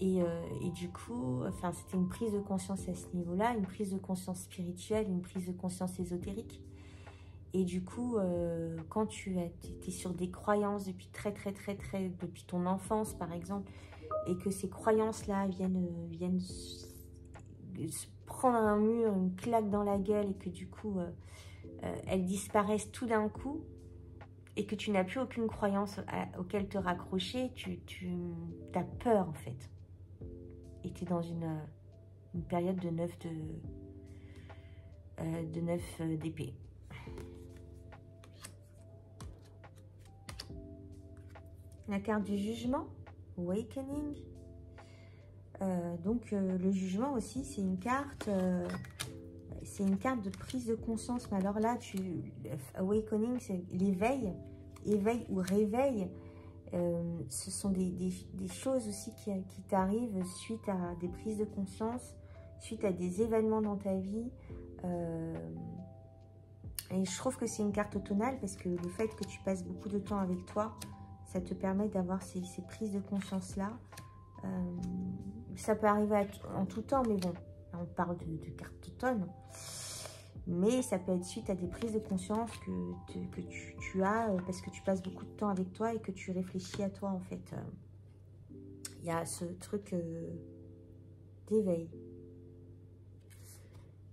S1: et du coup, enfin, c'était une prise de conscience à ce niveau-là, une prise de conscience spirituelle, une prise de conscience ésotérique. Et du coup, quand tu es sur des croyances depuis depuis ton enfance par exemple, et que ces croyances-là viennent se prendre un mur, une claque dans la gueule, et que du coup, elles disparaissent tout d'un coup, et que tu n'as plus aucune croyance auquel te raccrocher, tu as peur en fait. Et tu es dans une période de 9 d'épée. La carte du jugement, Awakening. Donc le jugement aussi, c'est une carte de prise de conscience. Mais alors là, Awakening, c'est l'éveil, éveil ou réveil. Ce sont des choses aussi qui t'arrivent suite à des prises de conscience, suite à des événements dans ta vie. Et je trouve que c'est une carte automnale parce que le fait que tu passes beaucoup de temps avec toi, ça te permet d'avoir ces prises de conscience-là. Ça peut arriver en tout temps, mais bon, on parle de carte d'automne. Mais ça peut être suite à des prises de conscience que tu as parce que tu passes beaucoup de temps avec toi et que tu réfléchis à toi, en fait. Il y a ce truc d'éveil.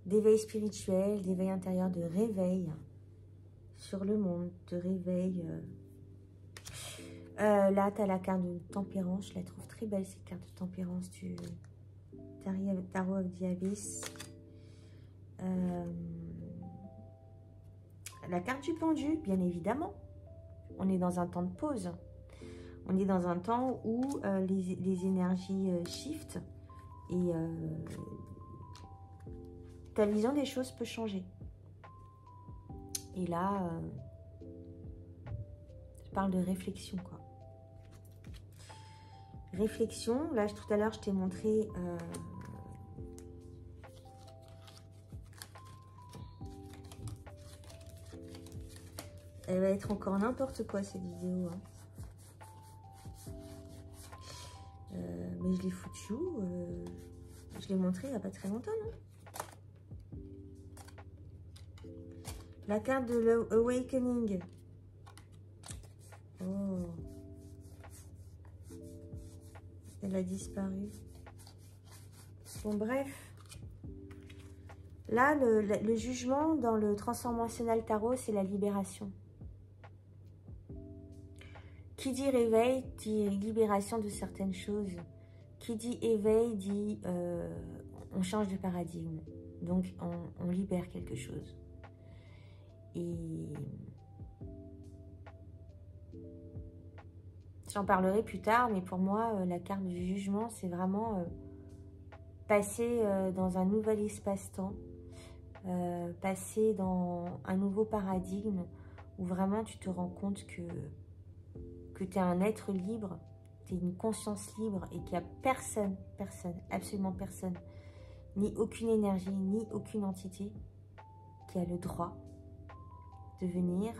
S1: D'éveil spirituel, d'éveil intérieur, de réveil sur le monde, de réveil... là, tu as la carte de tempérance. Je la trouve très belle, cette carte de tempérance du Tarot of the Abyss. La carte du pendu, bien évidemment. On est dans un temps de pause. On est dans un temps où les énergies shiftent. Et ta vision des choses peut changer. Et là, je parle de réflexion, quoi. Réflexion, là tout à l'heure je t'ai montré elle va être encore n'importe quoi cette vidéo, hein. Mais je l'ai foutu, je l'ai montré il n'y a pas très longtemps, non? La carte de l'Awakening. Oh. Elle a disparu. Bon, bref. Là, le jugement dans le transformationnel tarot, c'est la libération. Qui dit réveil, dit libération de certaines choses. Qui dit éveil, dit on change de paradigme. Donc, on libère quelque chose. Et j'en parlerai plus tard, mais pour moi, la carte du jugement, c'est vraiment passer dans un nouvel espace-temps, passer dans un nouveau paradigme où vraiment tu te rends compte que tu es un être libre, tu es une conscience libre et qu'il n'y a personne, absolument personne, ni aucune énergie, ni aucune entité qui a le droit de venir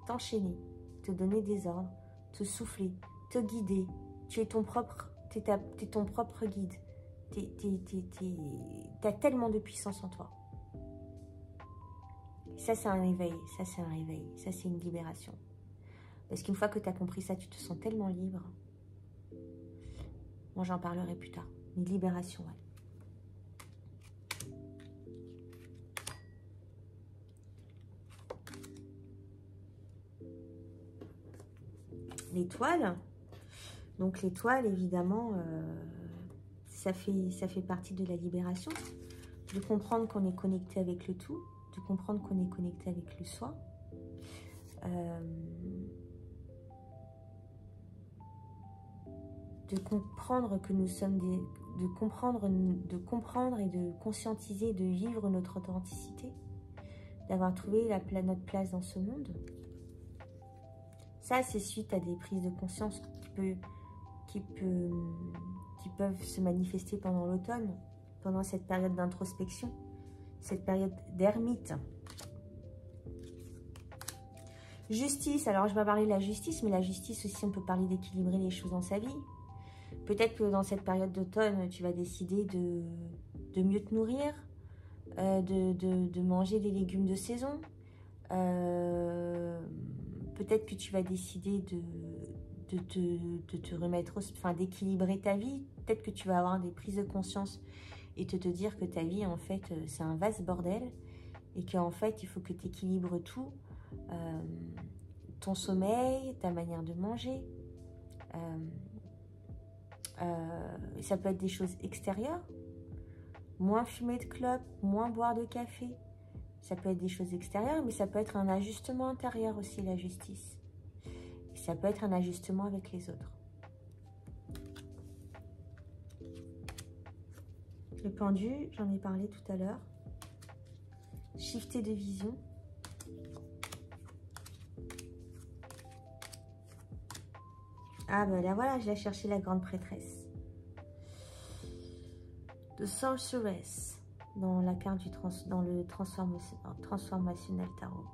S1: t'enchaîner, te donner des ordres, te souffler, te guider. Tu es ton propre, t'es ton propre guide. T'as tellement de puissance en toi. Ça, c'est un éveil. Ça, c'est un réveil. Ça, c'est une libération. Parce qu'une fois que tu as compris ça, tu te sens tellement libre. Moi, j'en parlerai plus tard. Une libération, ouais. L'étoile. Donc, l'étoile, évidemment, ça fait partie de la libération. De comprendre qu'on est connecté avec le tout. De comprendre qu'on est connecté avec le soi. De comprendre que nous sommes des... De comprendre et de conscientiser, de vivre notre authenticité. D'avoir trouvé notre place dans ce monde. Ça, c'est suite à des prises de conscience qui peuvent se manifester pendant l'automne, pendant cette période d'introspection, cette période d'ermite. Justice, alors je vais parler de la justice, mais la justice aussi, on peut parler d'équilibrer les choses dans sa vie. Peut-être que dans cette période d'automne, tu vas décider de mieux te nourrir, de manger des légumes de saison. Peut-être que tu vas décider de te remettre, enfin d'équilibrer ta vie. Peut-être que tu vas avoir des prises de conscience et te dire que ta vie, en fait, c'est un vaste bordel et qu'en fait, il faut que tu équilibres tout. Ton sommeil, ta manière de manger. Ça peut être des choses extérieures. Moins fumer de clope, moins boire de café. Ça peut être des choses extérieures, mais ça peut être un ajustement intérieur aussi, la justice. Et ça peut être un ajustement avec les autres. Le pendu, j'en ai parlé tout à l'heure. Shifter de vision. Ah ben là voilà, j'ai cherché la grande prêtresse. The Sorceress. Dans la carte dans le transformationnel tarot.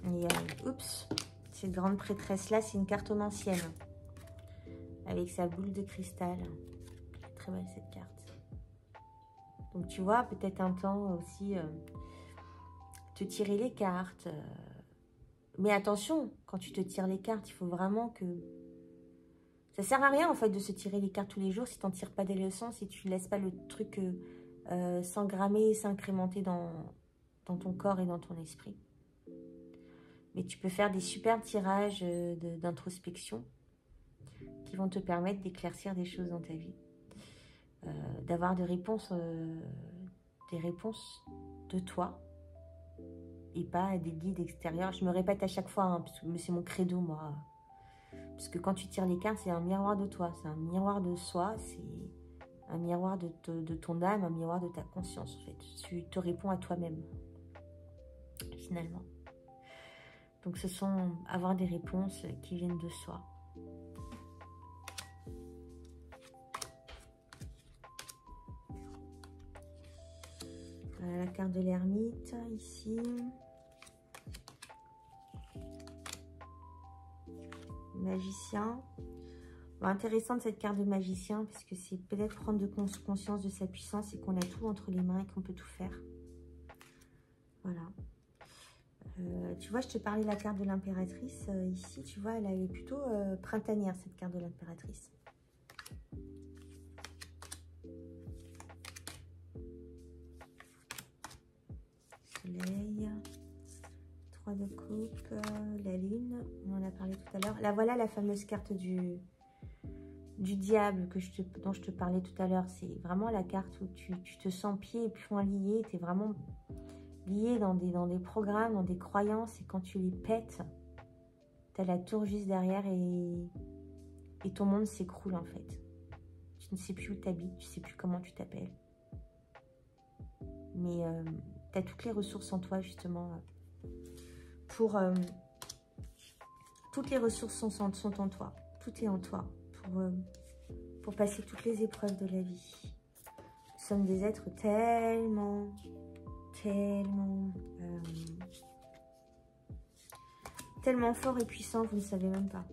S1: Et oups, cette grande prêtresse là, c'est une cartomancienne avec sa boule de cristal. Très belle cette carte. Donc tu vois, peut-être un temps aussi te tirer les cartes. Mais attention, quand tu te tires les cartes, il faut vraiment que... Ça sert à rien en fait de se tirer les cartes tous les jours si tu n'en tires pas des leçons, si tu ne laisses pas le truc... s'engrammer et s'incrémenter dans ton corps et dans ton esprit. Mais tu peux faire des super tirages d'introspection qui vont te permettre d'éclaircir des choses dans ta vie. D'avoir des réponses de toi et pas des guides extérieurs. Je me répète à chaque fois, hein, parce que c'est mon credo, moi. Parce que quand tu tires les cartes, c'est un miroir de toi, c'est un miroir de soi, c'est... un miroir de ton âme, un miroir de ta conscience, en fait. Tu te réponds à toi-même, finalement. Donc, ce sont avoir des réponses qui viennent de soi. La carte de l'ermite, ici. Magicien. Bon, intéressante cette carte de magicien, parce que c'est peut-être prendre conscience de sa puissance et qu'on a tout entre les mains et qu'on peut tout faire. Voilà. Tu vois, je te parlais de la carte de l'impératrice. Ici, tu vois, elle est plutôt printanière, cette carte de l'impératrice. soleil, 3 de coupe, la lune, on en a parlé tout à l'heure. Là, voilà la fameuse carte du diable dont je te parlais tout à l'heure. C'est vraiment la carte où tu te sens pieds et poings liés. Tu es vraiment lié dans des programmes, dans des croyances. Et quand tu les pètes, tu as la tour juste derrière et ton monde s'écroule en fait. Tu ne sais plus où tu habites, tu ne sais plus comment tu t'appelles. Mais tu as toutes les ressources en toi justement pour... toutes les ressources sont en toi. Tout est en toi pour passer toutes les épreuves de la vie. Nous sommes des êtres tellement forts et puissants, vous ne savez même pas.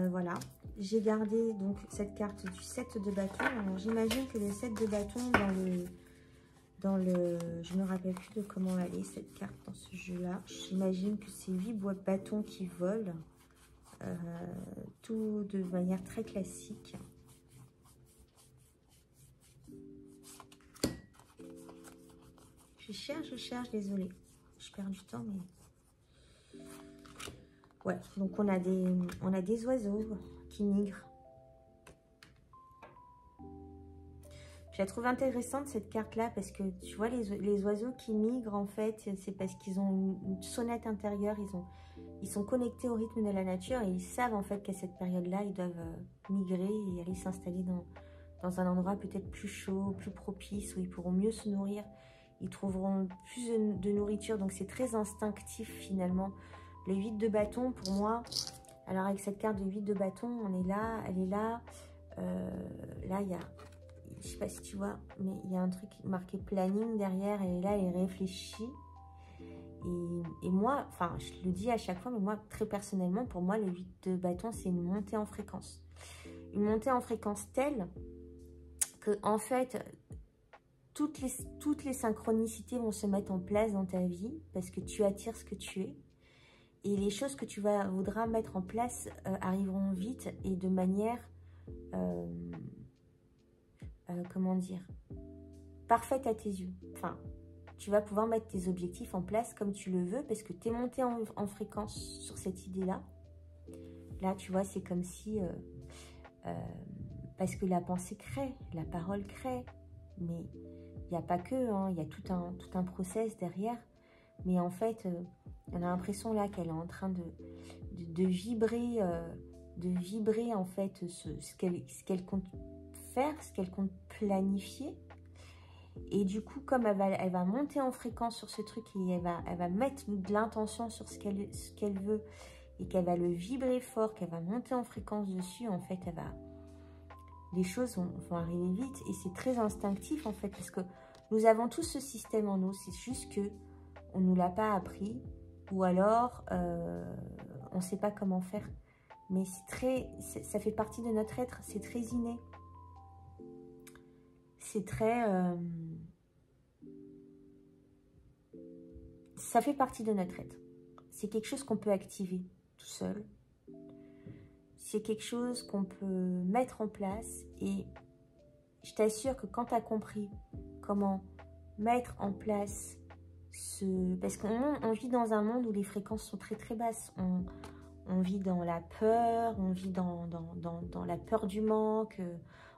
S1: Voilà, j'ai gardé donc cette carte du 7 de bâton. Alors j'imagine que le 7 de bâton je me rappelle plus de comment elle est cette carte dans ce jeu-là. J'imagine que c'est 8 bâtons qui volent. Tout de manière très classique. Je cherche, désolée. Je perds du temps, mais... Ouais, donc on a des oiseaux qui migrent. Je la trouve intéressante cette carte-là parce que tu vois, les oiseaux qui migrent, en fait, c'est parce qu'ils ont une sonnette intérieure, ils sont connectés au rythme de la nature et ils savent en fait qu'à cette période-là, ils doivent migrer et aller s'installer dans un endroit peut-être plus chaud, plus propice, où ils pourront mieux se nourrir. Ils trouveront plus de nourriture, donc c'est très instinctif finalement. Le 8 de bâton, pour moi, alors avec cette carte de 8 de bâton, elle est là. Là, il y a, je sais pas si tu vois, mais il y a un truc marqué planning derrière, elle est là, elle réfléchit. Et moi, enfin, je le dis à chaque fois, mais moi, très personnellement, pour moi, le 8 de bâton, c'est une montée en fréquence. Une montée en fréquence telle que, en fait, toutes les synchronicités vont se mettre en place dans ta vie parce que tu attires ce que tu es. Et les choses que tu voudras mettre en place arriveront vite et de manière, comment dire, parfaite à tes yeux. Enfin, tu vas pouvoir mettre tes objectifs en place comme tu le veux parce que tu es monté en fréquence sur cette idée-là. Là, tu vois, c'est comme si... parce que la pensée crée, la parole crée. Mais il n'y a pas que, hein, il y a tout un process derrière. Mais en fait, on a l'impression là qu'elle est en train de vibrer en fait ce qu'elle compte faire, ce qu'elle compte planifier. Et du coup, comme elle va monter en fréquence sur ce truc et elle va mettre de l'intention sur ce qu'elle veut et qu'elle va le vibrer fort, qu'elle va monter en fréquence dessus, en fait, les choses vont arriver vite. Et c'est très instinctif, en fait, parce que nous avons tous ce système en nous. C'est juste que on ne nous l'a pas appris ou alors on ne sait pas comment faire. Mais ça fait partie de notre être, c'est très inné. C'est très... ça fait partie de notre être. C'est quelque chose qu'on peut activer tout seul. C'est quelque chose qu'on peut mettre en place. Et je t'assure que quand tu as compris comment mettre en place parce qu'on vit dans un monde où les fréquences sont très très basses. On vit dans la peur, on vit dans la peur du manque,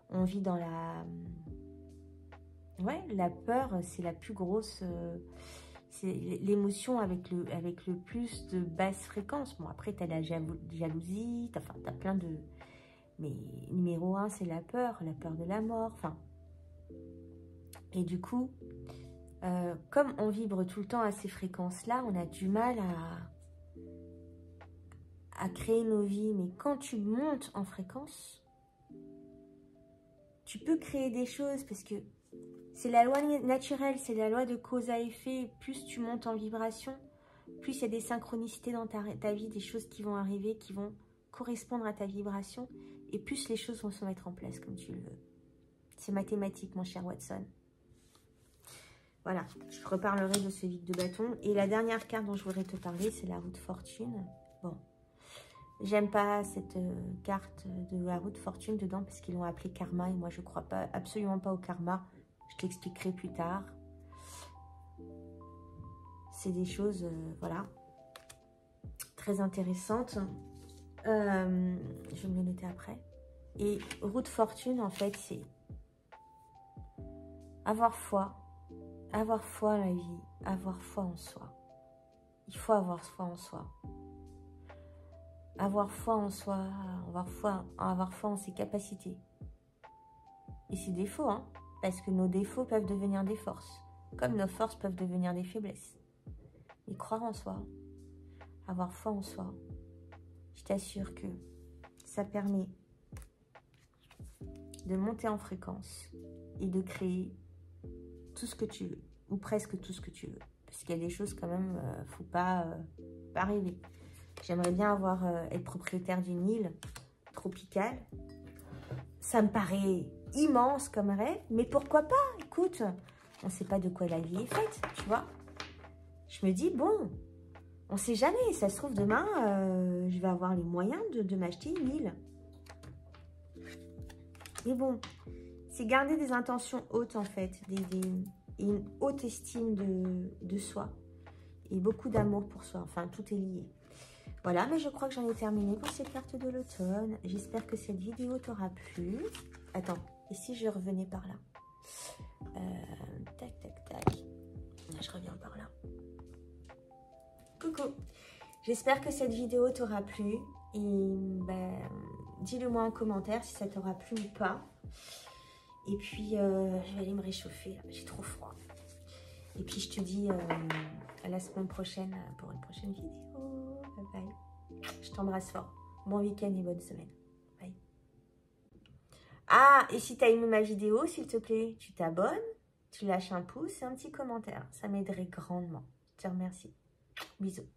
S1: on vit dans la... Ouais, la peur, c'est la plus grosse... c'est l'émotion avec le plus de basse fréquence. Bon, après, tu as la jalousie, tu as plein de... Mais numéro 1, c'est la peur de la mort. Enfin, et du coup, comme on vibre tout le temps à ces fréquences-là, on a du mal à créer nos vies. Mais quand tu montes en fréquence, tu peux créer des choses parce que c'est la loi naturelle, c'est la loi de cause à effet. Plus tu montes en vibration, plus il y a des synchronicités dans ta vie, des choses qui vont arriver, qui vont correspondre à ta vibration, et plus les choses vont se mettre en place comme tu le veux. C'est mathématique, mon cher Watson. Voilà, je reparlerai de ce vide de bâton. Et la dernière carte dont je voudrais te parler, c'est la roue de fortune. Bon, j'aime pas cette carte de la roue de fortune dedans parce qu'ils l'ont appelée karma. Et moi, je crois absolument pas au karma. Je t'expliquerai plus tard. C'est des choses, voilà, très intéressantes. Je vais me le noter après. Et roue de fortune, en fait, c'est avoir foi en la vie, avoir foi en soi. Il faut avoir foi en soi. Avoir foi en soi, avoir foi en ses capacités. Et ses défauts, hein, parce que nos défauts peuvent devenir des forces, comme nos forces peuvent devenir des faiblesses. Et croire en soi, avoir foi en soi, je t'assure que ça permet de monter en fréquence et de créer tout ce que tu veux, ou presque tout ce que tu veux. Parce qu'il y a des choses quand même, faut pas rêver. J'aimerais bien être propriétaire d'une île tropicale. Ça me paraît immense comme rêve, mais pourquoi pas? Écoute, on ne sait pas de quoi la vie est faite, tu vois. Je me dis, bon, on ne sait jamais. Ça se trouve, demain, je vais avoir les moyens de m'acheter une île. Mais bon, c'est garder des intentions hautes, en fait, et une haute estime de soi, et beaucoup d'amour pour soi. Enfin, tout est lié. Voilà, mais je crois que j'en ai terminé pour ces cartes de l'automne. J'espère que cette vidéo t'aura plu. Attends, et si je revenais par là? Tac, tac, tac. Je reviens par là. Coucou. J'espère que cette vidéo t'aura plu. Et ben, dis-le moi en commentaire si ça t'aura plu ou pas. Et puis, je vais aller me réchauffer. J'ai trop froid. Et puis, je te dis à la semaine prochaine pour une prochaine vidéo. Bye bye. Je t'embrasse fort. Bon week-end et bonne semaine. Bye. Ah, et si tu as aimé ma vidéo, s'il te plaît, tu t'abonnes, tu lâches un pouce et un petit commentaire. Ça m'aiderait grandement. Je te remercie. Bisous.